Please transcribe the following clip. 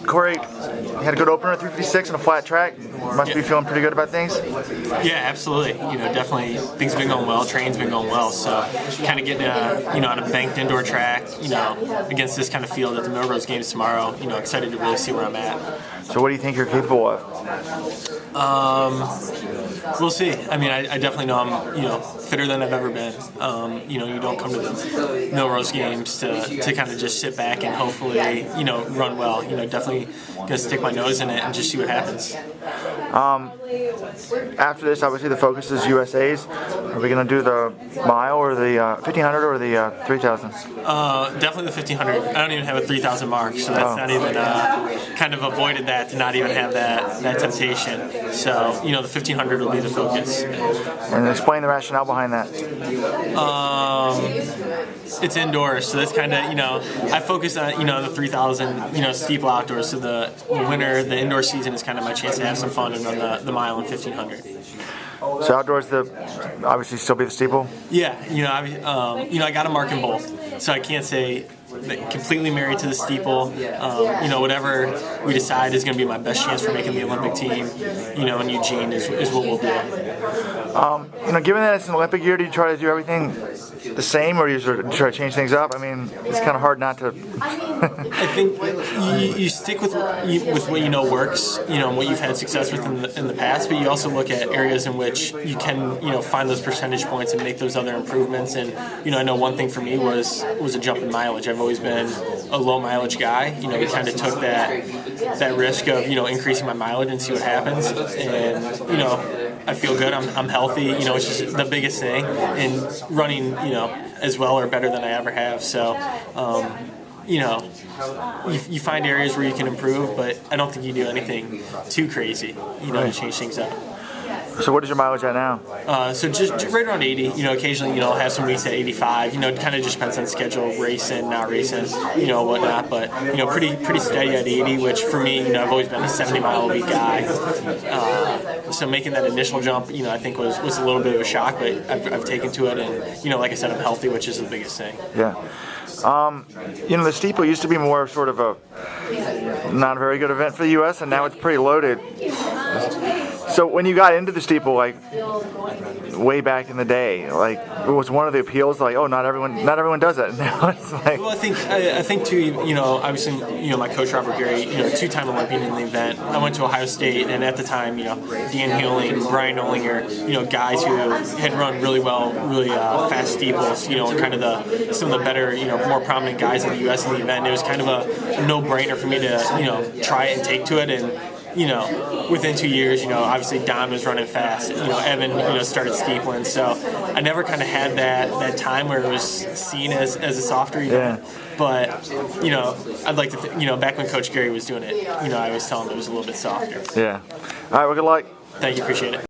Cory, you had a good opener at 356 on a flat track. Must be feeling pretty good about things? Yeah, absolutely. Definitely things have been going well. Training's been going well. So kind of getting on a banked indoor track, against this kind of field at the Millrose Games tomorrow. Excited to really see where I'm at. So what do you think you're capable of? We'll see. I definitely know I'm, fitter than I've ever been. You don't come to the Millrose Games to kind of just sit back and hopefully, run well. Definitely gonna stick my nose in it and just see what happens. After this, obviously the focus is USA's. Are we gonna do the mile or the 1500 or the 3000? Definitely the 1500. I don't even have a 3000 mark, so that's not even kind of avoided that to not even have that temptation. So the 1500 will be the focus. And explain the rationale behind that. It's indoors, so that's kind of I focus on the 3000 steeple outdoors. So the winter, the indoor season is kind of my chance to have some fun and run the mile in 1500. So outdoors, obviously still be the steeple. Yeah, I got a mark in both, so I can't say completely married to the steeple. Whatever we decide is going to be my best chance for making the Olympic team. In Eugene is what we'll do. Given that it's an Olympic year, do you try to do everything the same, or do you sort of try to change things up? It's kind of hard not to. I think you stick with what works, and what you've had success with in the past, but you also look at areas in which you can, find those percentage points and make those other improvements. And I know one thing for me was a jump in mileage. I've always been a low mileage guy. We kind of took that risk of increasing my mileage and see what happens. And I feel good. I'm healthy. It's just the biggest thing. And running, as well or better than I ever have. So, you find areas where you can improve, but I don't think you do anything too crazy, to change things up. So what is your mileage at now? So just right around 80. Occasionally, I'll have some weeks at 85. It kind of just depends on schedule, racing, not racing, whatnot. But pretty steady at 80, which for me, I've always been a 70-mile-a-week guy. So making that initial jump, I think was a little bit of a shock, but I've taken to it, and like I said, I'm healthy, which is the biggest thing. Yeah. The steeple used to be more sort of a not a very good event for the U.S., and now it's pretty loaded. So when you got into the steeple, way back in the day, it was one of the appeals, not everyone does it. Now it's Well, I think too, obviously, my coach Robert Gary, two-time Olympian in the event. I went to Ohio State, and at the time, Dan Healing, Brian Ollinger, guys who had run really well, really fast steeples, and kind of some of the better, more prominent guys in the U.S. in the event. It was kind of a no-brainer for me to try it and take to it, and within 2 years, obviously Don was running fast. Evan, started steepling. So I never kind of had that time where it was seen as a softer event. Yeah. But, I'd like to, back when Coach Gary was doing it, I always tell him it was a little bit softer. Yeah. All right, well, good luck. Thank you, appreciate it.